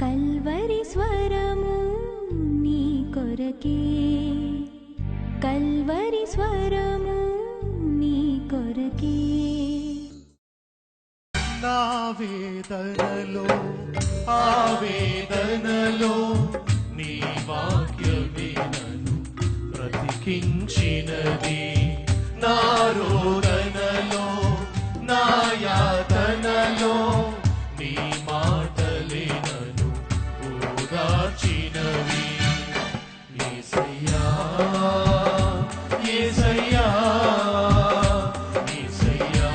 Calvary స్వరము నీ కొరకే, కల్వరి స్వరము నీ కొరకే. నా వేదనలో ఆవేదనలో నీ వాక్యమే నన్ను బ్రతికించినది. నా రోదనలో నా యాతనలో నీ మాటలే నన్ను ఓదార్చినవి. యేసయ్యా యేసయ్యా యేసయ్యా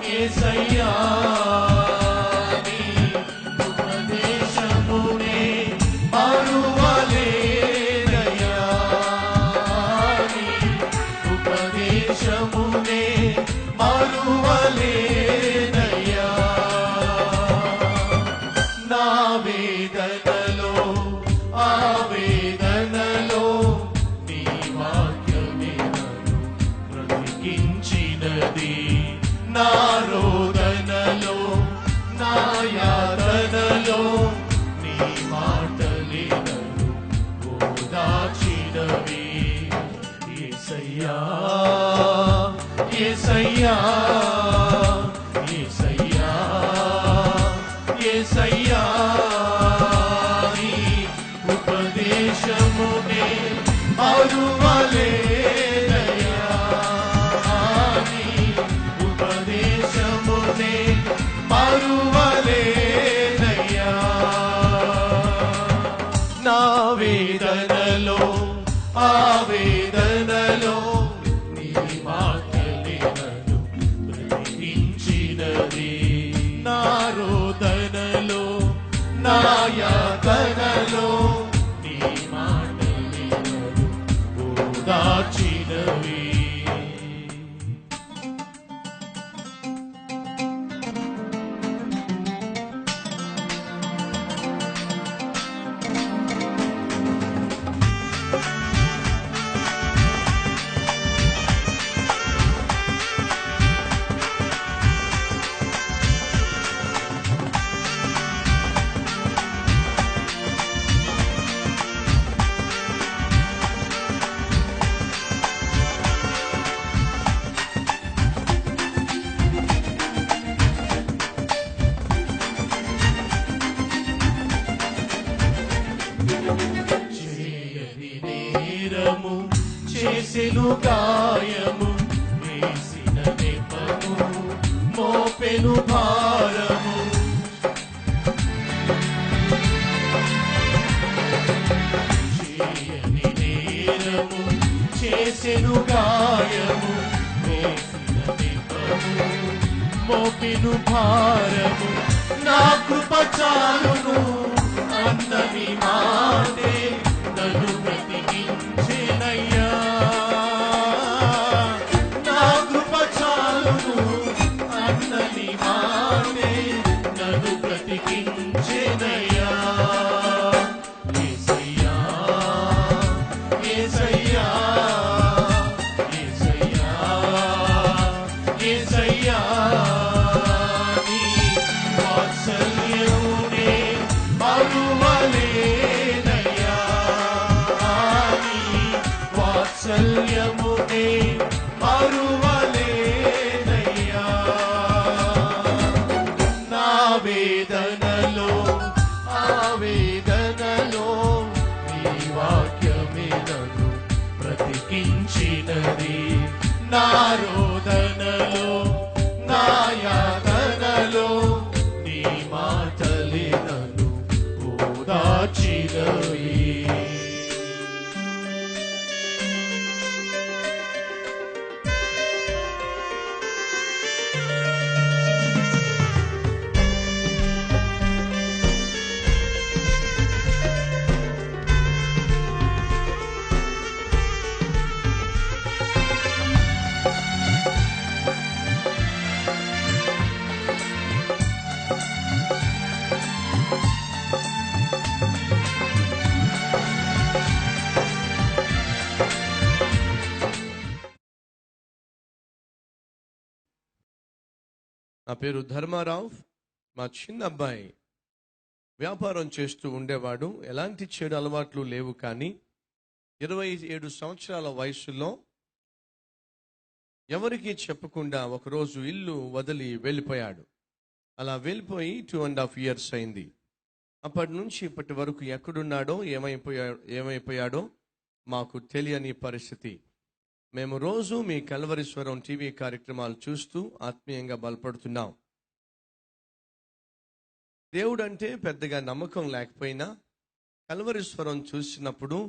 యేసయ్యా నీ ఉపదేశమునే మరువలేనయ్యా, నీ ఉపదేశమునే మరువలేనయ్యా. నా వేదనలో ఆవేదనలో నీ వాక్యమే నన్ను బ్రతికించినది. నా రోదనలో నా యాతనలో నీ మాటలే నన్ను ఓదార్చినవి. యేసయ్యా యేసయ్యా యేసయ్యా యేసయ్యా నీ ఉపదేశమునే మరువలేనయ్యా, నీ ఉపదేశమునే మరువలేనయ్యా. నా వేదనలో ఆవేదనలో నీ వాక్యమే నన్ను బ్రతికించినది. నా రోదనలో నా యాతనలో నీ మాటలే నన్ను ఓదార్చినవి. చేయని నేరము చేసెను గాయము, వేసిన నెపము మోపెను భారము. చేయని నేరము చేసెను గాయము, వేసిన నెపము మోపెను భారము. నా కృప చాలును అన్నని మాటే నన్ను బ్రతికించెనయ్యా, నా కృప చాలును అన్నని మాటే నన్ను బ్రతికించెనయ్యా. యేసయ్యా యేసయ్యా యేసయ్యా యేసయ్యా నీ వాత్సల్యమునే నా పేరు ధర్మారావు. మా చిన్న అబ్బాయి వ్యాపారం చేస్తూ ఉండేవాడు. ఎలాంటి చెడు అలవాట్లు లేవు, కానీ 27 సంవత్సరాల వయసులో ఎవరికీ చెప్పకుండా ఒకరోజు ఇల్లు వదిలి వెళ్ళిపోయాడు. అలా వెళ్ళిపోయి 2.5 years అయింది. అప్పటి నుంచి ఇప్పటి వరకు ఎక్కడున్నాడో ఏమైపోయాడో మాకు తెలియని పరిస్థితి. మేము రోజు మీ కల్వరీశ్వరం టీవీ కార్యక్రమాలు చూస్తూ ఆత్మీయంగా బలపడుతున్నాం. దేవుడు అంటే పెద్దగా నమ్మకం లేకపోయినా కల్వరీశ్వరం చూసినప్పుడు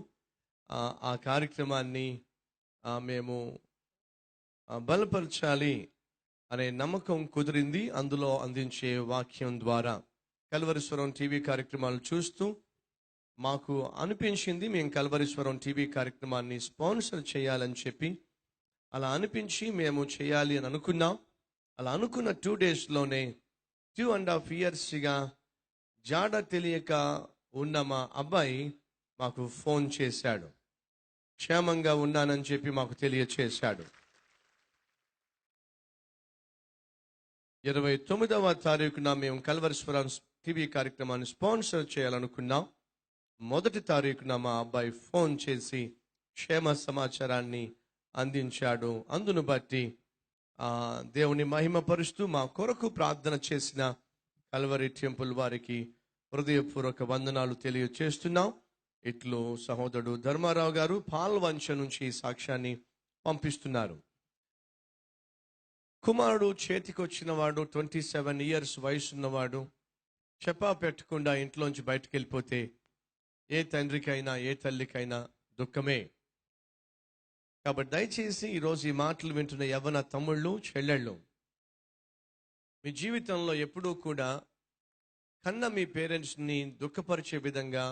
ఆ కార్యక్రమాన్ని మేము బలపరచాలి అనే నమ్మకం కుదిరింది. అందులో అందించే వాక్యం ద్వారా కల్వరీశ్వరం టీవీ కార్యక్రమాలు చూస్తూ మాకు అనిపించింది మేము కల్వరీశ్వరం టీవీ కార్యక్రమాన్ని స్పాన్సర్ చేయాలని చెప్పి. అలా అనిపించి మేము చేయాలి అని అనుకున్నాం. అలా అనుకున్న 2 daysలోనే 2.5 yearsగా జాడ తెలియక ఉన్న మా అబ్బాయి మాకు ఫోన్ చేశాడు. క్షేమంగా ఉన్నానని చెప్పి మాకు తెలియచేశాడు. 29వ తారీఖున మేము కల్వరీశ్వరం టీవీ కార్యక్రమాన్ని స్పాన్సర్ చేయాలనుకున్నాం. 1వ తారీఖున మా అబ్బాయి ఫోన్ చేసి క్షేమ సమాచారాన్ని అందించాడు. అందును బట్టి దేవుని మహిమపరుస్తూ మా కొరకు ప్రార్థన చేసిన కల్వరీ టెంపుల్ వారికి హృదయపూర్వక వందనాలు తెలియచేస్తున్నాం. ఇట్లు సహోదరుడు ధర్మారావు గారు పాల్వంచ నుంచి ఈ సాక్ష్యాన్ని పంపిస్తున్నారు. కుమారుడు చేతికి వచ్చినవాడు 27 years వయసున్నవాడు చెప్పా పెట్టకుండా ఇంట్లోంచి బయటకు వెళ్ళిపోతే ఏ తండ్రికైనా ఏ తల్లికైనా దుఃఖమే. కాబట్టి దయచేసి ఈరోజు ఈ మాటలు వింటున్న యవ్వన తమ్ముళ్ళు చెల్లెళ్ళు, మీ జీవితంలో ఎప్పుడూ కూడా కన్న మీ పేరెంట్స్ని దుఃఖపరిచే విధంగా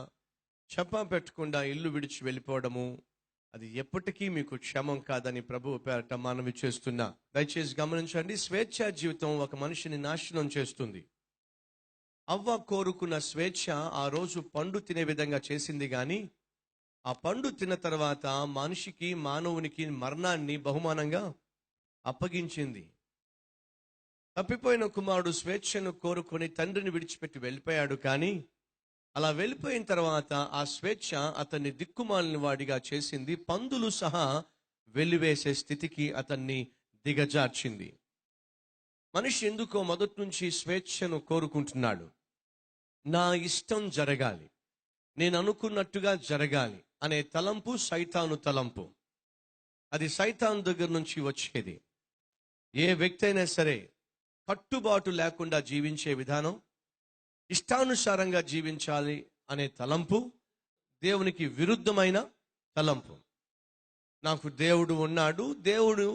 చెప్పా పెట్టకుండా ఇల్లు విడిచి వెళ్ళిపోవడము అది ఎప్పటికీ మీకు క్షేమం కాదని ప్రభువు పేరట మనవి చేస్తున్నా. దయచేసి గమనించండి, స్వేచ్ఛా జీవితం ఒక మనిషిని నాశనం చేస్తుంది. అవ్వ కోరుకున్న స్వేచ్ఛ ఆ రోజు పండు తినే విధంగా చేసింది, కానీ ఆ పండు తిన్న తర్వాత మనిషికి మానవునికి మరణాన్ని బహుమానంగా అప్పగించింది. తప్పిపోయిన కుమారుడు స్వేచ్ఛను కోరుకొని తండ్రిని విడిచిపెట్టి వెళ్ళిపోయాడు. కానీ అలా వెళ్ళిపోయిన తర్వాత ఆ స్వేచ్ఛ అతన్ని దిక్కుమాలిన వాడిగా చేసింది. పందులు సహా వెలివేసే స్థితికి అతన్ని దిగజార్చింది. మనిషి ఎందుకో మొదటి నుంచి స్వేచ్ఛను కోరుకుంటున్నాడు. నా ఇష్టం జరగాలి, నేను అనుకున్నట్టుగా జరగాలి అనే తలంపు సైతాను తలంపు. అది సైతాను దగ్గర నుంచి వచ్చేది. ఏ వ్యక్తి అయినా సరే కట్టుబాటు లేకుండా జీవించే విధానం, ఇష్టానుసారంగా జీవించాలి అనే తలంపు దేవునికి విరుద్ధమైన తలంపు. నాకు దేవుడు ఉన్నాడు, దేవుడు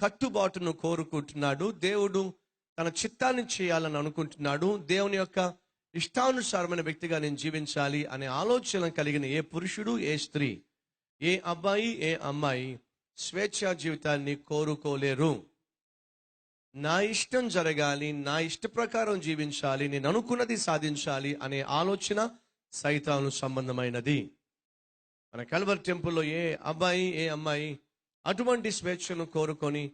కట్టుబాటును కోరుకుంటున్నాడు, దేవుడు తన చిత్తాన్ని చేయాలని అనుకుంటున్నాడు, దేవుని యొక్క ఇష్టానుసారమైన వ్యక్తిగా నేను జీవించాలి అనే ఆలోచన కలిగిన ఏ పురుషుడు, ఏ స్త్రీ, ఏ అబ్బాయి, ఏ అమ్మాయి స్వేచ్ఛా జీవితాన్ని కోరుకోలేరు. నా ఇష్టం జరగాలి, నా ఇష్ట ప్రకారం జీవించాలి, నేను అనుకున్నది సాధించాలి అనే ఆలోచన సైతాను సంబంధమైనది. మన కల్వరీ టెంపుల్లో ఏ అబ్బాయి, ఏ అమ్మాయి అటువంటి స్వేచ్ఛను కోరుకొని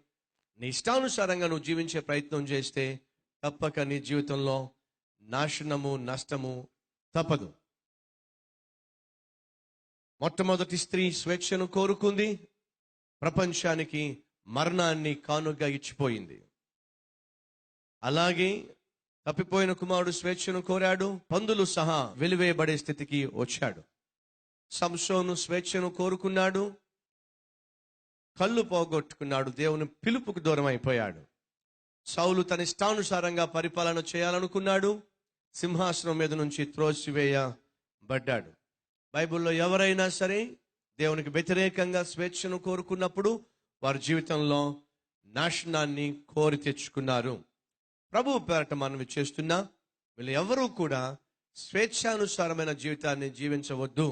నీ ఇష్టానుసారంగా నువ్వు జీవించే ప్రయత్నం చేస్తే తప్పక నీ జీవితంలో నాశనము, నష్టము తప్పదు. మొట్టమొదటి స్త్రీ స్వేచ్ఛను కోరుకుంది, ప్రపంచానికి మరణాన్ని కానుగా ఇచ్చిపోయింది. అలాగే తప్పిపోయిన కుమారుడు స్వేచ్ఛను కోరాడు, పందులు సహా వెలివేయబడే స్థితికి వచ్చాడు. సంసోను స్వేచ్ఛను కోరుకున్నాడు, కళ్ళు పోగొట్టుకున్నాడు, దేవుని పిలుపుకు దూరం అయిపోయాడు. సౌలు తన ఇష్టానుసారంగా పరిపాలన చేయాలనుకున్నాడు, సింహాసనం మీద నుంచి త్రోసివేయబడ్డాడు. బైబిల్లో ఎవరైనా సరే దేవునికి వ్యతిరేకంగా స్వేచ్ఛను కోరుకున్నప్పుడు వారి జీవితంలో నాశనాన్ని కోరి తెచ్చుకున్నారు. ప్రభువు పేరట మనవి చేస్తున్నా, వీళ్ళు ఎవరూ కూడా స్వేచ్ఛానుసారమైన జీవితాన్ని జీవించవద్దు,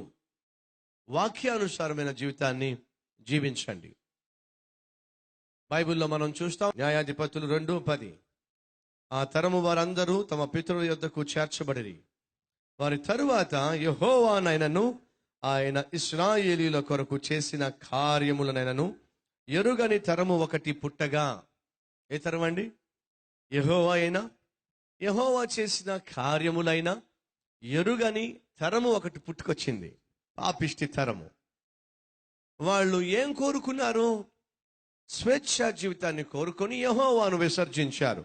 వాక్యానుసారమైన జీవితాన్ని జీవించండి. బైబిల్లో మనం చూస్తాం, న్యాయాధిపతులు 2:10, ఆ తరము వారందరూ తమ పితరుల యొద్దకు చేర్చబడిరి. వారి తరువాత యెహోవానైనను ఆయన ఇశ్రాయేలీయుల కొరకు చేసిన కార్యములనైనను ఎరుగని తరము ఒకటి పుట్టగా. ఏ తరం అండి? యెహోవా అయినా యెహోవా చేసిన కార్యములైనా ఎరుగని తరము ఒకటి పుట్టుకొచ్చింది, పాపిష్టి తరము. వాళ్ళు ఏం కోరుకున్నారు? స్వేచ్ఛ జీవితాన్ని కోరుకొని యెహోవాను విసర్జించారు.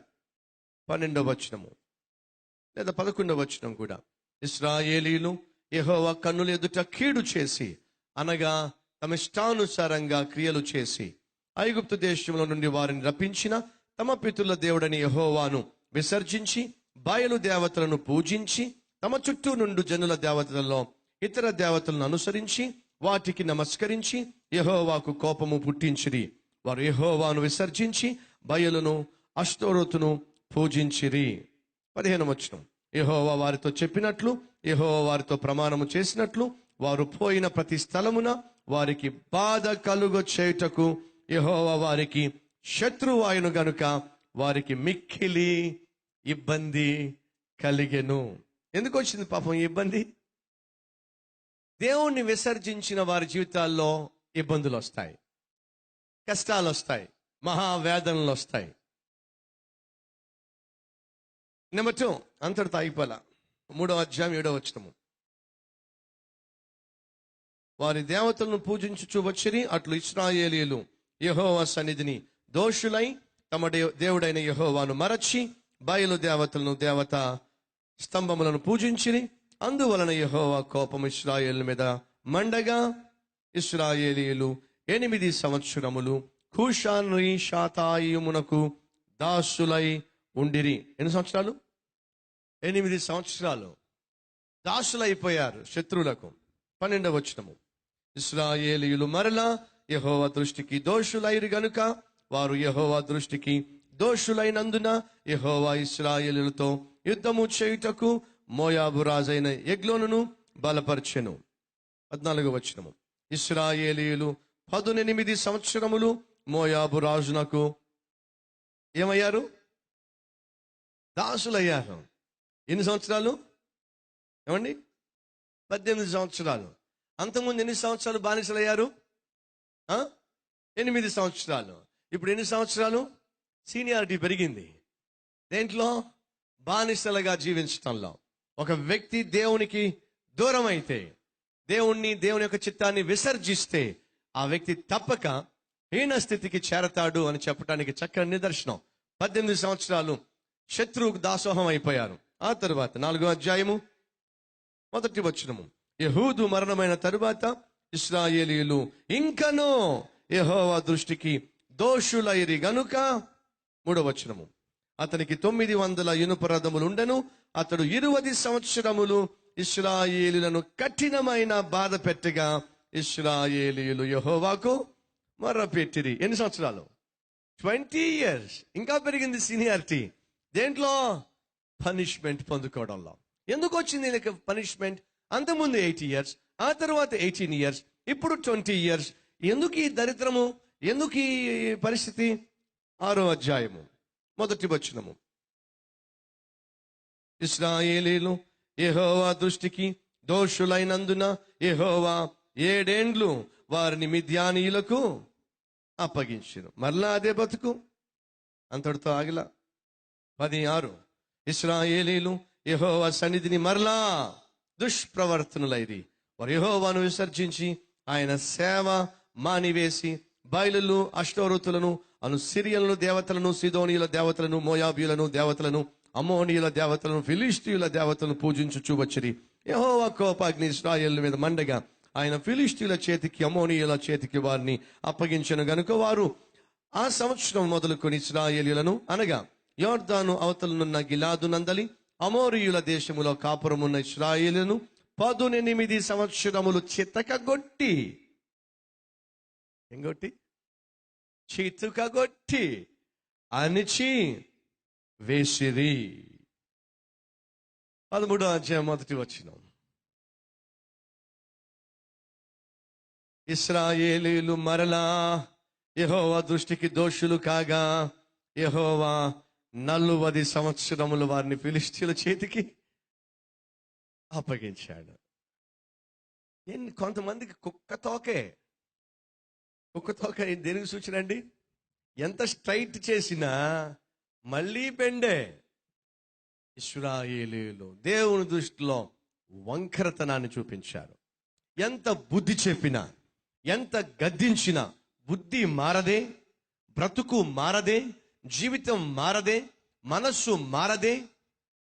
12వ వచనము లేదా 11వ వచనం కూడా, ఇశ్రాయేలీయులు యెహోవా కన్నుల ఎదుట కీడు చేసి, అనగా తమ ఇష్టానుసారంగా క్రియలు చేసి, ఐగుప్తు దేశంలో నుండి వారిని రప్పించిన తమ పితరుల దేవుడని యెహోవాను విసర్జించి, బయలు దేవతలను పూజించి, తమ చుట్టూ నుండి జనుల దేవతలలో ఇతర దేవతలను అనుసరించి వాటికి నమస్కరించి యెహోవాకు కోపము పుట్టించిరి. వారు యెహోవాను విసర్జించి బయలును అష్టోరోతును పూజించిరి. 15వ వచనం, యెహోవా వారితో చెప్పినట్లు, యెహోవా వారితో ప్రమాణము చేసినట్లు, వారు పోయిన ప్రతి స్థలమున వారికి బాధ కలుగ చేయుటకు యెహోవా వారికి శత్రువు ఆయను గనుక వారికి మిక్కిలి ఇబ్బంది కలిగెను. ఎందుకు వచ్చింది పాపం ఈ ఇబ్బంది? దేవుణ్ణి విసర్జించిన వారి జీవితాల్లో ఇబ్బందులు వస్తాయి, కష్టాలు వస్తాయి, మహావేదనలు వస్తాయి. నెంబర్ 2, అంతటితో ఆగిపోలా. 3వ అధ్యాయం 7వ వచనము, వారి దేవతలను పూజించుచు వచ్చిరి. అట్లు ఇశ్రాయేలీయులు యెహోవా సన్నిధిని దోషులై తమ దేవుడైన యెహోవాను మరచి బయలు దేవతలను దేవత స్తంభములను పూజించిరి. అందువలన యెహోవా కోపం ఇశ్రాయేలు మీద మండగా ఇశ్రాయేలీయులు 8 సంవత్సరములు కూషాను శాతాయిమునకు దాసులై ఉండిరి. ఎన్ని సంవత్సరాలు? 8 సంవత్సరాలు దాసులైపోయారు శత్రువులకు. 12వ వచనము, ఇశ్రాయేలీయులు మరలా యెహోవా దృష్టికి దోషులైరు గనుక వారు యెహోవా దృష్టికి దోషులైనందున యెహోవా ఇశ్రాయేలీయులతో యుద్ధము చేయుటకు మోయాబు రాజైన ఎగ్లోనును బలపరచెను. 14వ వచనము, ఇశ్రాయేలీయులు 18 సంవత్సరములు మోయాబు రాజునకు ఏమయ్యారు? దాసులయ్యారు. ఎన్ని సంవత్సరాలు? ఏమండి? 18 సంవత్సరాలు. అంతకుముందు ఎన్ని సంవత్సరాలు బానిసలయ్యారు? 8 సంవత్సరాలు. ఇప్పుడు ఎన్ని సంవత్సరాలు? సీనియారిటీ పెరిగింది. దేంట్లో? బానిసలుగా జీవించటంలో. ఒక వ్యక్తి దేవునికి దూరం అయితే, దేవుని యొక్క చిత్తాన్ని విసర్జిస్తే, ఆ వ్యక్తి తప్పక హీన స్థితికి చేరతాడు అని చెప్పడానికి చక్కని నిదర్శనం. 18 సంవత్సరాలు శత్రువుకు దాసోహం అయిపోయారు. ఆ తరువాత 4వ అధ్యాయము 1వ వచనము, యెహూదు మరణమైన తరువాత ఇశ్రాయేలీయులు ఇంకనూ యెహోవా దృష్టికి దోషులైరి గనుక 3వ వచనము, అతనికి 900 ఇనుప రథములు ఉండెను. అతడు 20 సంవత్సరములు ఇశ్రాయేలీయులను కఠినమైన బాధ పెట్టగా ఇశ్రాయేలీయులు యెహోవాకు మొర్రపెట్టిరి. ఎన్ని సంవత్సరాలు? 20 years. ఇంకా పెరిగింది సీనియారిటీ. దేంట్లో? పనిష్మెంట్ పొందుకోవడంలో. ఎందుకు వచ్చింది వీళ్ళకి పనిష్మెంట్? అంతకుముందు 8 years, ఆ తర్వాత 18 years, ఇప్పుడు 20 years. ఎందుకు ఈ దరిద్రము? ఎందుకు ఈ పరిస్థితి? 6వ అధ్యాయము 1వ వచనము, ఇశ్రాయేలీయులు యెహోవా దృష్టికి దోషులైనందున యెహోవా 7 ఏండ్లు వారిని మిద్యానీయులకు అప్పగించారు. మరలా అదే బతుకు. అంతటితో ఆగిలా. 16, ఇశ్రాయేలీయులు యెహోవా సన్నిధిని మరలా దుష్ప్రవర్తనులైరి. వారు యెహోవాను విసర్జించి ఆయన సేవ మానివేసి బయలులు అష్టోరుతులను అను సిరియలను దేవతలను, సిదోనీయుల దేవతలను, మోయాబీయులను దేవతలను, అమ్మోనీయుల దేవతలను, ఫిలిష్తీయుల దేవతలను పూజించుచూ వచ్చిరి. యెహోవా కోపాగ్ని ఇశ్రాయేలు మీద మండగా ఆయన ఫిలిష్తీయుల చేతికి, అమ్మోనీయుల చేతికి వారిని అప్పగించను గనుక వారు ఆ సంవత్సరం మొదలుకొని ఇశ్రాయేలీయులను, అనగా యోర్దాను అవతలనున్న గిలాదు నందలి అమోరీయుల దేశములో కాపురమున్న ఇశ్రాయేలును 18 సంవత్సరములు చితకగొట్టి, ఎంగొట్టి? చితుకగొట్టి అణిచి వేసిరి. 13వ అధ్యాయం 1వ వచనం, ఇశ్రాయేలీయులు మరలా యెహోవా దృష్టికి దోషులు కాగా యెహోవా 40 సంవత్సరములు వారిని ఫిలిష్తీయుల చేతికి అప్పగించాడు. కొంతమందికి కుక్క తోకే దేనికి సూచన అండి? ఎంత స్ట్రైట్ చేసినా మళ్ళీ బెండే. ఇశ్రాయేలీయులు దేవుని దృష్టిలో వంకరతనాన్ని చూపించారు. ఎంత బుద్ధి చెప్పినా, ఎంత గద్దించినా బుద్ధి మారదే, బ్రతుకు మారదే, జీవితం మారదే, మనస్సు మారదే.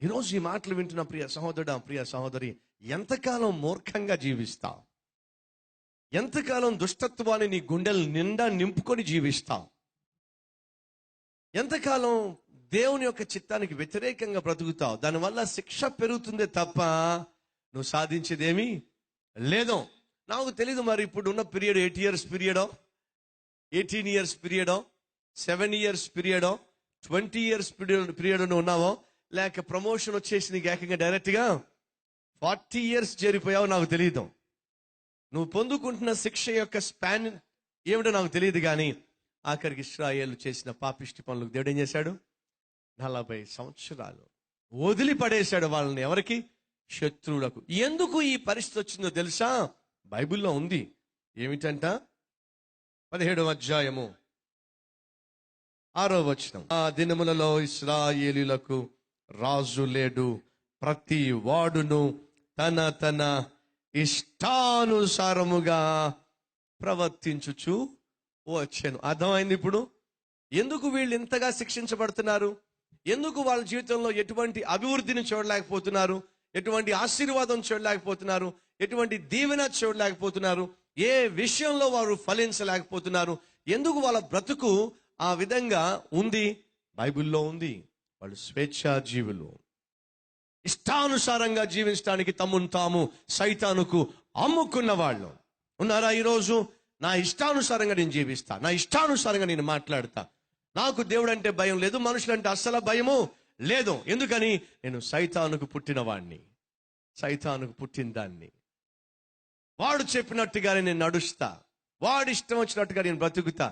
ఈరోజు ఈ మాటలు వింటున్న ప్రియ సహోదరుడా, ప్రియ సహోదరి, ఎంతకాలం మూర్ఖంగా జీవిస్తావు? ఎంతకాలం దుష్టత్వాన్ని నీ గుండెలు నిండా నింపుకొని జీవిస్తావు? ఎంతకాలం దేవుని యొక్క చిత్తానికి వ్యతిరేకంగా బ్రతుకుతావు? దానివల్ల శిక్ష పెరుగుతుందే తప్ప నువ్వు సాధించేదేమీ లేదు. నాకు తెలీదు మరి ఇప్పుడు ఉన్న period 8 years పీరియడో, 18 years పీరియడో, 7 years పీరియడో, 20 years period ఉన్నావో, లేక ప్రమోషన్ వచ్చేసి నీకు ఏకంగా డైరెక్ట్గా 40 years చేరిపోయావో నాకు తెలియదు. నువ్వు పొందుకుంటున్న శిక్ష యొక్క స్పాన్ ఏమిటో నాకు తెలియదు. కానీ ఆఖరికి ఇశ్రాయేలు చేసిన పాపిష్టి పనులకు దేవుడు ఏం చేశాడు? 40 సంవత్సరాలు వదిలిపడేశాడు వాళ్ళని. ఎవరికి? శత్రువులకు. ఎందుకు ఈ పరిస్థితి వచ్చిందో తెలుసా? బైబిల్లో ఉంది. ఏమిటంట? 17వ అధ్యాయము 6వ వచనం. ఆ దినములలో ఇశ్రాయేలీయులకు రాజు లేడు, ప్రతి వాడును తన తన ఇష్టానుసారముగా ప్రవర్తించుచు వచ్చాను. అర్థమైంది ఇప్పుడు ఎందుకు వీళ్ళు ఇంతగా శిక్షించబడుతున్నారు? ఎందుకు వాళ్ళ జీవితంలో ఎటువంటి అభివృద్ధిని చూడలేకపోతున్నారు? ఎటువంటి ఆశీర్వాదం చూడలేకపోతున్నారు? ఎటువంటి దీవెన చూడలేకపోతున్నారు? ఏ విషయంలో వారు ఫలించలేకపోతున్నారు? ఎందుకు వాళ్ళ బ్రతుకు ఆ విధంగా ఉంది? బైబిల్లో ఉంది. వాళ్ళు స్వేచ్ఛా జీవులు. ఇష్టానుసారంగా జీవించడానికి తమను తాము సైతానుకు అమ్ముకున్న వాళ్ళు ఉన్నారా? ఈరోజు నా ఇష్టానుసారంగా నేను జీవిస్తా, నా ఇష్టానుసారంగా నేను మాట్లాడతా, నాకు దేవుడు అంటే భయం లేదు, మనుషులంటే అస్సలు భయము లేదు. ఎందుకని? నేను సైతానుకు పుట్టిన వాడిని, సైతానుకు పుట్టిన దాన్ని. వాడు చెప్పినట్టుగానే నేను నడుస్తా, వాడి ఇష్టం వచ్చినట్టుగా నేను బ్రతుకుతా.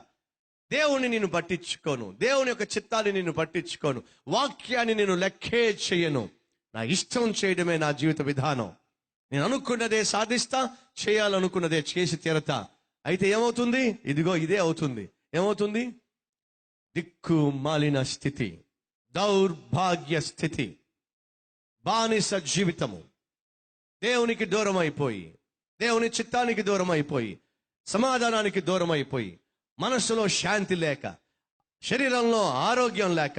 దేవుని నేను పట్టించుకోను, దేవుని యొక్క చిత్తాన్ని నేను పట్టించుకోను, వాక్యాన్ని నేను లెక్కే చేయను. నా ఇష్టం చేయడమే నా జీవిత విధానం. నేను అనుకున్నదే సాధిస్తా, చేయాలనుకున్నదే చేసి తీరతా. అయితే ఏమవుతుంది? ఇదిగో ఇదే అవుతుంది. ఏమవుతుంది? దిక్కు మాలిన స్థితి, దౌర్భాగ్య స్థితి, బానిస జీవితము. దేవునికి దూరం అయిపోయి, దేవుని చిత్తానికి దూరం అయిపోయి, సమాధానానికి దూరం అయిపోయి, మనస్సులో శాంతి లేక, శరీరంలో ఆరోగ్యం లేక,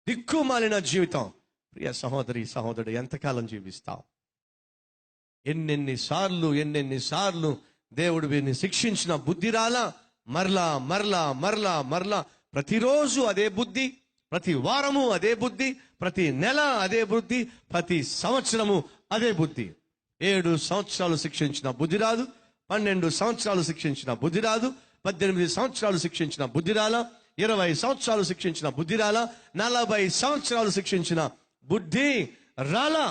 దిక్కు మాలిన జీవితం. ప్రియ సహోదరి సహోదరుడు, ఎంతకాలం జీవిస్తావు? ఎన్నెన్నిసార్లు దేవుడు వీరిని శిక్షించిన బుద్ధి రాలా? మరలా మరలా మరలా మరలా ప్రతిరోజు అదే బుద్ధి, ప్రతి వారము అదే బుద్ధి, ప్రతి నెల అదే బుద్ధి, ప్రతి సంవత్సరము అదే బుద్ధి. 7 సంవత్సరాలు శిక్షించిన బుద్ధి రాదు, 12 సంవత్సరాలు శిక్షించిన బుద్ధి రాదు, 18 సంవత్సరాలు శిక్షించిన బుద్ధి రాలా, 20 సంవత్సరాలు శిక్షించిన బుద్ధి రాలా, 40 సంవత్సరాలు శిక్షించిన బుద్ధి రాలా.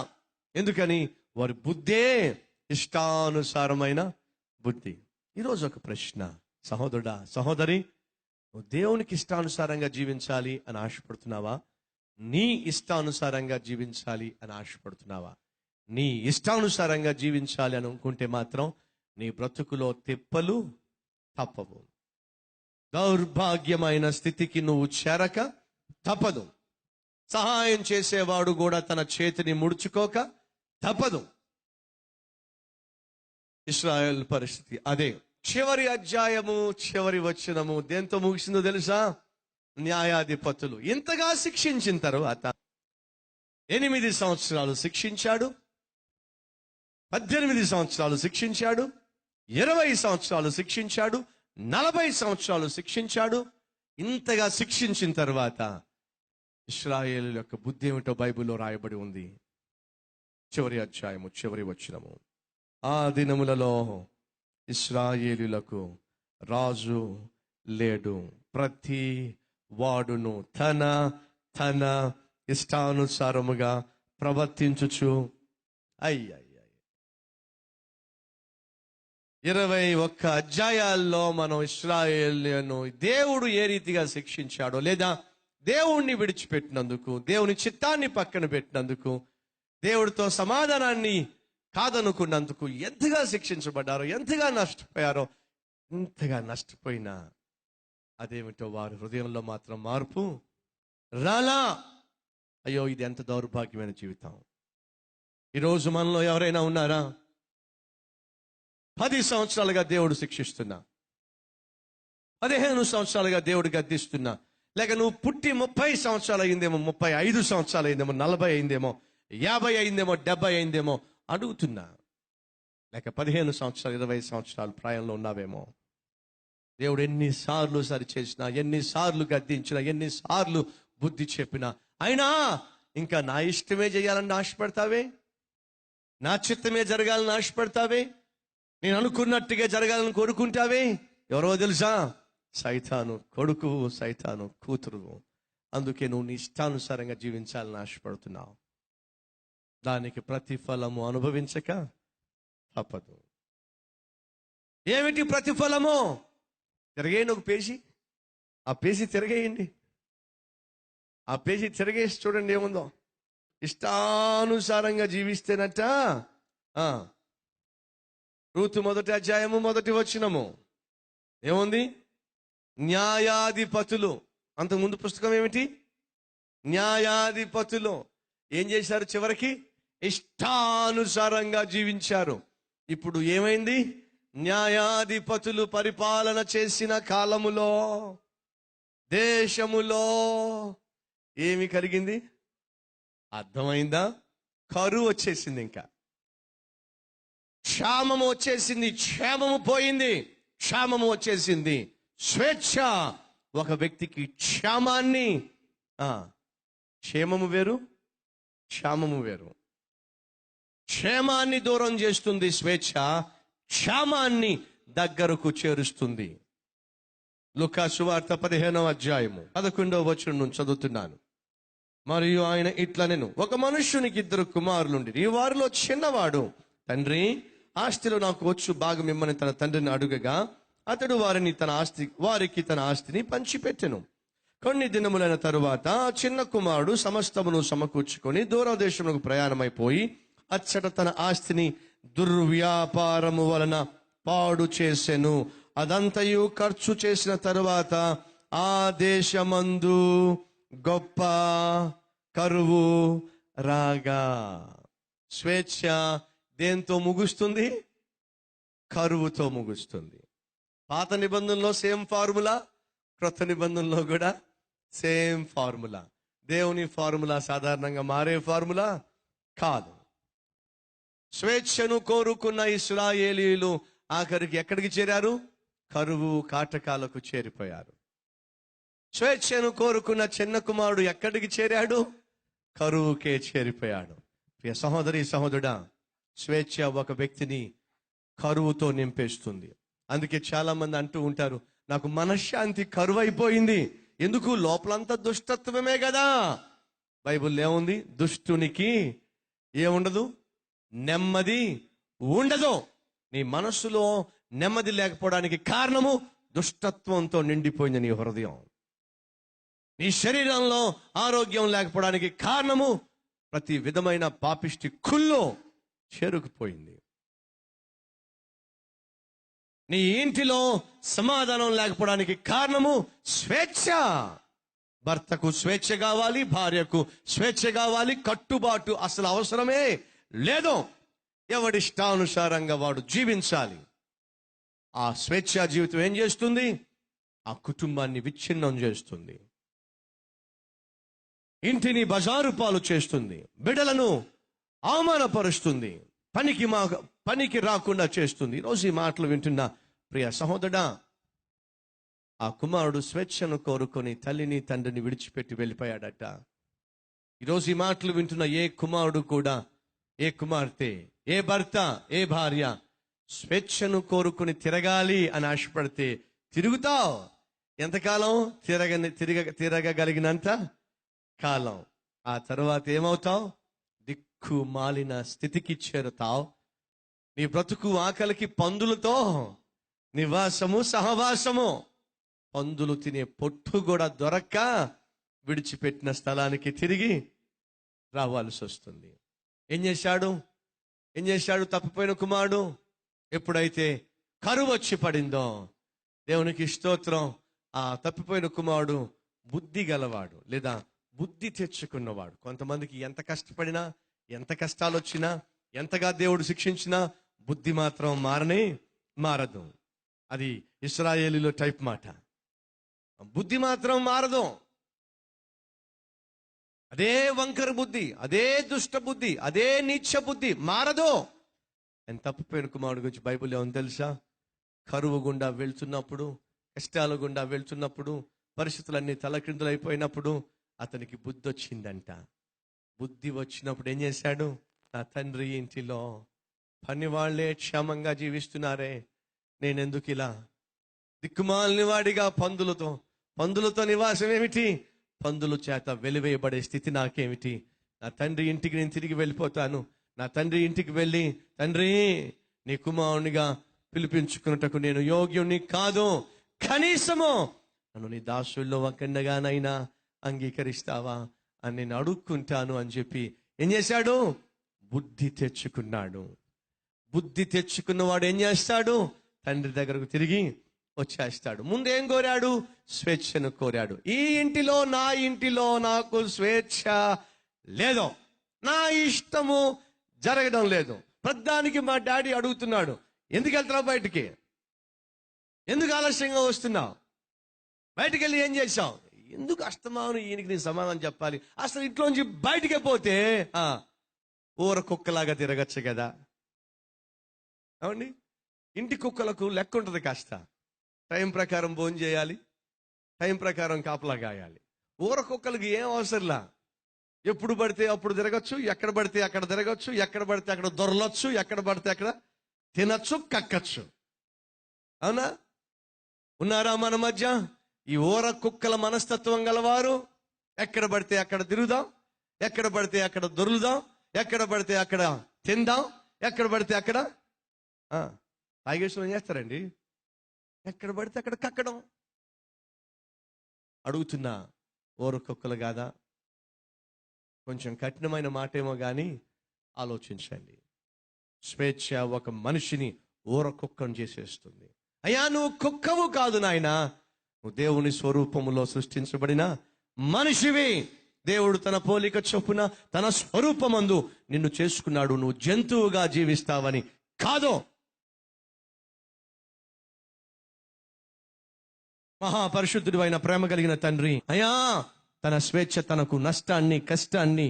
ఎందుకని? వారి బుద్ధే ఇష్టానుసారమైన బుద్ధి. ఈరోజు ఒక ప్రశ్న, సహోదరుడా సహోదరి, నువ్వు దేవునికి ఇష్టానుసారంగా జీవించాలి అని ఆశపడుతున్నావా? నీ ఇష్టానుసారంగా జీవించాలి అని ఆశపడుతున్నావా? నీ ఇష్టానుసారంగా జీవించాలి అని అనుకుంటే మాత్రం నీ బ్రతుకులో తిప్పలు తప్పవు. దౌర్భాగ్యమైన స్థితికి నువ్వు చేరక తప్పదు. సహాయం చేసేవాడు కూడా తన చేతిని ముడుచుకోక తప్పదు. ఇశ్రాయేల్ పరిస్థితి అదే. చివరి అధ్యాయము, చివరి వచనము దేంతో ముగిసిందో తెలుసా? న్యాయాధిపతులు ఇంతగా శిక్షించిన తర్వాత 8 సంవత్సరాలు శిక్షించాడు, 18 సంవత్సరాలు శిక్షించాడు, 20 సంవత్సరాలు శిక్షించాడు, 40 సంవత్సరాలు శిక్షించాడు. ఇంతగా శిక్షించిన తర్వాత ఇశ్రాయేలు యొక్క బుద్ధి ఏమిటో బైబిల్లో రాయబడి ఉంది. చివరి అధ్యాయము, చివరి వచనము. ఆ దినములలో ఇశ్రాయేలులకు రాజు లేడు, ప్రతి వాడును తన తన ఇష్టానుసారముగా ప్రవర్తించుచు. 21 అధ్యాయాల్లో మనం ఇశ్రాయేలును దేవుడు ఏ రీతిగా శిక్షించాడో, లేదా దేవుణ్ణి విడిచిపెట్టినందుకు, దేవుని చిత్తాన్ని పక్కన పెట్టినందుకు, దేవుడితో సమాధానాన్ని కాదనుకున్నందుకు ఎంతగా శిక్షించబడ్డారో, ఎంతగా నష్టపోయారో. ఇంతగా నష్టపోయినా అదేమిటో వారి హృదయంలో మాత్రం మార్పు రాలా. అయ్యో, ఇది ఎంత దౌర్భాగ్యమైన జీవితం. ఈరోజు మనలో ఎవరైనా ఉన్నారా? 10 సంవత్సరాలుగా దేవుడు శిక్షిస్తున్నా, 15 సంవత్సరాలుగా దేవుడు గద్దిస్తున్నా, లేక నువ్వు పుట్టి 30 సంవత్సరాలు అయిందేమో, 35 సంవత్సరాలు అయిందేమో, 40 అయిందేమో, 50 అయిందేమో, 70 అయిందేమో అడుగుతున్నా. లేక 15 సంవత్సరాలు 20 సంవత్సరాలు ప్రాయంలో ఉన్నావేమో. దేవుడు ఎన్నిసార్లు సరిచేసినా, ఎన్నిసార్లు గద్దించినా, ఎన్నిసార్లు బుద్ధి చెప్పినా, అయినా ఇంకా నా ఇష్టమే చేయాలని ఆశపడతావే, నా చిత్తమే జరగాలని ఆశపడతావే, నేను అనుకున్నట్టుగా జరగాలని కోరుకుంటావే. ఎవరో తెలుసా? సైతాను కొడుకు, సైతాను కూతురు. అందుకే నువ్వు నీ ఇష్టానుసారంగా జీవించాలని ఆశపడుతున్నావు. దానికి ప్రతిఫలము అనుభవించక తప్పదు. ఏమిటి ప్రతిఫలము? తిరగేయండి ఒక పేజీ, ఆ పేజీ తిరగేయండి, ఆ పేజీ తిరగేసి చూడండి ఏముందో. ఇష్టానుసారంగా జీవిస్తేనట రూతు 1వ అధ్యాయము 1వ వచనము ఏముంది? న్యాయాధిపతులు. అంతకుముందు పుస్తకం ఏమిటి? న్యాయాధిపతులు ఏం చేశారు? చివరికి ఇష్టానుసారంగా జీవించారు. ఇప్పుడు ఏమైంది? న్యాయాధిపతులు పరిపాలన చేసిన కాలములో దేశములో ఏమి కలిగింది? అర్థమైందా? కరువు వచ్చేసింది, ఇంకా క్షామము వచ్చేసింది, క్షేమము పోయింది, క్షామము వచ్చేసింది. స్వేచ్ఛ ఒక వ్యక్తికి క్షేమాన్ని, క్షేమము వేరు, క్షామము వేరు. క్షేమాన్ని దూరం చేస్తుంది స్వేచ్ఛ, క్షేమాన్ని దగ్గరకు చేరుస్తుంది. లూకా సువార్త 15వ అధ్యాయము 11వ వచనం నుంచి చదువుతున్నాను. మరియు ఆయన ఇట్లనెను, ఒక మనుష్యునికి 2 కుమారులుండిరి. వారిలో చిన్నవాడు, తండ్రి, ఆస్తిలో నాకు వచ్చు భాగం ఇమ్మని తన తండ్రిని అడుగగా అతడు వారికి తన ఆస్తిని పంచిపెట్టెను. కొన్ని దినములైన తరువాత చిన్న కుమారుడు సమస్తమును సమకూర్చుకొని దూరదేశమునకు ప్రయాణమైపోయి అచ్చట తన ఆస్తిని దుర్వ్యాపారము వలన పాడు చేసెను. అదంతయు ఖర్చు చేసిన తరువాత ఆ దేశమందు గొప్ప కరువు రాగా. స్వేచ్ఛ దేంతో ముగుస్తుంది? కరువుతో ముగుస్తుంది. పాత నిబంధనలో సేమ్ ఫార్ములా, క్రొత్త నిబంధనలో కూడా సేమ్ ఫార్ములా. దేవుని ఫార్ములా సాధారణంగా మారే ఫార్ములా కాదు. స్వేచ్ఛను కోరుకున్న ఇశ్రాయేలీయులు ఆఖరికి ఎక్కడికి చేరారు? కరువు కాటకాలకు చేరిపోయారు. స్వేచ్ఛను కోరుకున్న చిన్న కుమారుడు ఎక్కడికి చేరాడు? కరువుకే చేరిపోయాడు. ప్రియ సహోదరి సహోదరుడా, స్వేచ్ఛ ఒక వ్యక్తిని కరువుతో నింపేస్తుంది. అందుకే చాలా మంది అంటూ ఉంటారు, నాకు మనశ్శాంతి కరువైపోయింది. ఎందుకు? లోపలంతా దుష్టత్వమే కదా. బైబిల్లో ఏముంది? దుష్టునికి ఏముండదు? నెమ్మది ఉండదు. నీ మనస్సులో నెమ్మది లేకపోవడానికి కారణము దుష్టత్వంతో నిండిపోయింది నీ హృదయం. నీ శరీరంలో ఆరోగ్యం లేకపోవడానికి కారణము ప్రతి విధమైన పాపిష్టి కుల్లో చేరుకుపోయింది. నీ ఇంటిలో సమాధానం లేకపోవడానికి కారణము స్వేచ్ఛ. భర్తకు స్వేచ్ఛ కావాలి, భార్యకు స్వేచ్ఛ కావాలి, కట్టుబాటు అసలు అవసరమే లేదు. ఎవడిష్టానుసారంగా వాడు జీవించాలి. ఆ స్వేచ్ఛా జీవితం ఏం చేస్తుంది? ఆ కుటుంబాన్ని విచ్ఛిన్నం చేస్తుంది, ఇంటిని బజారు పాలు చేస్తుంది, బిడ్డలను అవమానపరుస్తుంది, పనికి రాకుండా చేస్తుంది. ఈరోజు ఈ మాటలు వింటున్న ప్రియ సహోదరుడా, ఆ కుమారుడు స్వేచ్ఛను కోరుకొని తల్లిని తండ్రిని విడిచిపెట్టి వెళ్ళిపోయాడట. ఈరోజు ఈ మాటలు వింటున్న ఏ కుమారుడు కూడా, ఏ కుమార్తె, ఏ భర్త, ఏ భార్య స్వేచ్ఛను కోరుకుని తిరగాలి అని ఆశపడితే తిరుగుతావు. ఎంతకాలం? తిరగగలిగినంత కాలం. ఆ తర్వాత ఏమవుతావు? దిక్కు మాలిన స్థితికి చేరుతావు. నీ బ్రతుకు ఆకలికి పందులతో నివాసము సహవాసము. పందులు తినే పొట్టు కూడా దొరక్క విడిచిపెట్టిన స్థలానికి తిరిగి రావాల్సి వస్తుంది. ఏం చేశాడు తప్పిపోయిన కుమారుడు? ఎప్పుడైతే కరువు వచ్చి పడిందో, దేవునికి స్తోత్రం, ఆ తప్పిపోయిన కుమారుడు బుద్ధి గలవాడు, లేదా బుద్ధి తెచ్చుకున్నవాడు. కొంతమందికి ఎంత కష్టపడినా, ఎంత కష్టాలు వచ్చినా, ఎంతగా దేవుడు శిక్షించినా బుద్ధి మాత్రం మారదు. అది ఇశ్రాయేలీలో టైప్ మాట. బుద్ధి మాత్రం మారదు. అదే వంకర బుద్ధి, అదే దుష్ట బుద్ధి, అదే నీచ బుద్ధి మారదు. ఎంత తప్పిపోయిన కుమారుడు గురించి బైబిల్ ఏమని తెలుసా? కరువు గుండా వెళ్తున్నప్పుడు, కష్టాల గుండా వెళ్తున్నప్పుడు, పరిస్థితులన్నీ తలక్రిందులైపోయినప్పుడు అతనికి బుద్ధి వచ్చిందంట. బుద్ధి వచ్చినప్పుడు ఏం చేశాడు? నా తండ్రి ఇంటిలో పని వాళ్ళే క్షేమంగా జీవిస్తున్నారే, నేనెందుకు ఇలా దిక్కుమాలిన వాడిగా పందులతో నివాసం ఏమిటి? పందుల చేత వెలివేయబడే స్థితి నాకేమిటి? నా తండ్రి ఇంటికి నేను తిరిగి వెళ్ళిపోతాను. నా తండ్రి ఇంటికి వెళ్ళి, తండ్రి నీ కుమారునిగా పిలిపించుకున్నటకు నేను యోగ్యుని కాదు, కనీసము నన్ను నీ దాసుల్లో ఒకన్నగానైనా అంగీకరిస్తావా అని నేను అడుక్కుంటాను అని చెప్పి ఏం చేశాడు? బుద్ధి తెచ్చుకున్నాడు. బుద్ధి తెచ్చుకున్నవాడు ఏం చేస్తాడు? తండ్రి దగ్గరకు తిరిగి వచ్చేస్తాడు. ముందేం కోరాడు? స్వేచ్ఛను కోరాడు. ఈ ఇంటిలో, నా ఇంటిలో నాకు స్వేచ్ఛ లేదు, నా ఇష్టము జరగడం లేదు. ప్రతిదానికి మా డాడీ అడుగుతున్నాడు, ఎందుకు వెళ్తున్నావు బయటికి? ఎందుకు ఆలస్యంగా వస్తున్నావు? బయటికి వెళ్ళి ఏం చేశావు? ఎందుకు అస్తమాను ఈయనకి నేను సమాధానం చెప్పాలి? అసలు ఇంట్లోంచి బయటికి పోతే ఊర కుక్కలాగా తిరగచ్చు కదా. అవునండి, ఇంటి కుక్కలకు లెక్క ఉంటుంది. కాస్త టైం ప్రకారం భోజనం చేయాలి, టైం ప్రకారం కాపలా కాయాలి. ఊర కుక్కలకి ఏం అవసరంలా, ఎప్పుడు పడితే అప్పుడు తిరగచ్చు, ఎక్కడ పడితే అక్కడ తిరగచ్చు, ఎక్కడ పడితే అక్కడ దొరలొచ్చు, ఎక్కడ పడితే అక్కడ తినచ్చు, కక్కచ్చు. అవునా? ఉన్నారా మన మధ్య ఈ ఊర కుక్కల మనస్తత్వం గలవారు? ఎక్కడ పడితే అక్కడ తిరుగుదాం, ఎక్కడ పడితే అక్కడ దొరులుదాం, ఎక్కడ పడితే అక్కడ తిందాం, ఎక్కడ పడితే అక్కడ తాగేశ్వరం చేస్తారండి. ఎక్కడ పడితే అక్కడ కక్కడం. అడుగుతున్నా, ఊర కుక్కలు కాదా? కొంచెం కఠినమైన మాట ఏమో కానీ ఆలోచించండి. స్వేచ్ఛ ఒక మనిషిని ఊర కుక్కను చేసేస్తుంది. అయ్యా, నువ్వు కుక్కవు కాదు నాయనా, నువ్వు దేవుని స్వరూపములో సృష్టించబడిన మనిషివి. దేవుడు తన పోలిక చొప్పున తన స్వరూపమందు నిన్ను చేసుకున్నాడు. నువ్వు జంతువుగా జీవిస్తావని కాదు. మహాపరిశుద్ధుడు అయిన ప్రేమ కలిగిన తండ్రి, అయ్యా, తన స్వేచ్ఛ తనకు నష్టాన్ని, కష్టాన్ని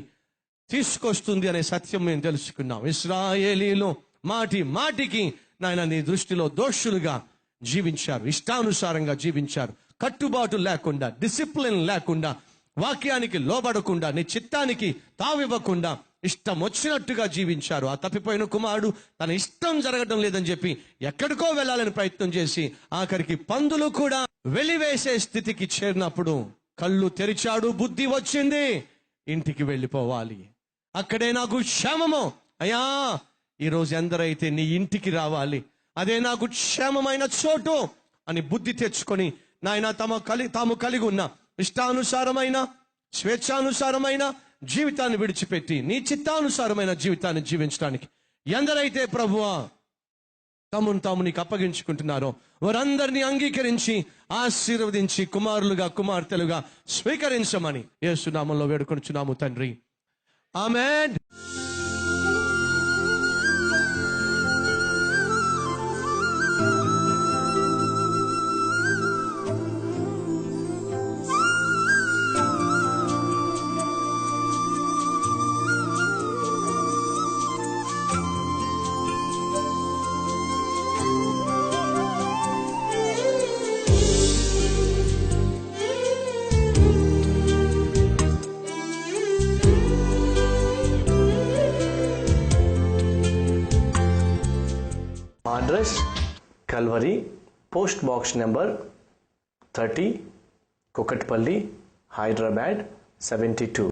తీసుకొస్తుంది అనే సత్యం మేము తెలుసుకున్నాం. ఇశ్రాయేలీలు మాటికి నాయన నీ దృష్టిలో దోషులుగా జీవించారు, ఇష్టానుసారంగా జీవించారు, కట్టుబాటు లేకుండా, డిసిప్లిన్ లేకుండా, వాక్యానికి లోబడకుండా, నీ చిత్తానికి తావివ్వకుండా ఇష్టం వచ్చినట్టుగా జీవించారు. ఆ తప్పిపోయిన కుమారుడు తన ఇష్టం జరగడం లేదని చెప్పి ఎక్కడికో వెళ్ళాలని ప్రయత్నం చేసి ఆఖరికి పందులు కూడా వెలివేసే స్థితికి చేరినప్పుడు కళ్ళు తెరిచాడు, బుద్ధి వచ్చింది, ఇంటికి వెళ్ళిపోవాలి, అక్కడే నాకు క్షేమము. అయ్యా, ఈరోజు ఎందరైతే నీ ఇంటికి రావాలి, అదే నాకు క్షేమమైన చోటు అని బుద్ధి తెచ్చుకొని నాయన తాము కలిగి ఉన్న ఇష్టానుసారమైన, స్వేచ్ఛానుసారమైన జీవితాన్ని విడిచిపెట్టి నీ చిత్తానుసారమైన జీవితాన్ని జీవించడానికి ఎందరైతే ప్రభువా తాము నీకు అప్పగించుకుంటున్నారో వారందరినీ అంగీకరించి ఆశీర్వదించి కుమారులుగా, కుమార్తెలుగా స్వీకరించమని యేసు నామములో వేడుకొనుచున్నాము తండ్రి. Amen. Address Calvary, post box number 30, Kukatpally, Hyderabad 72.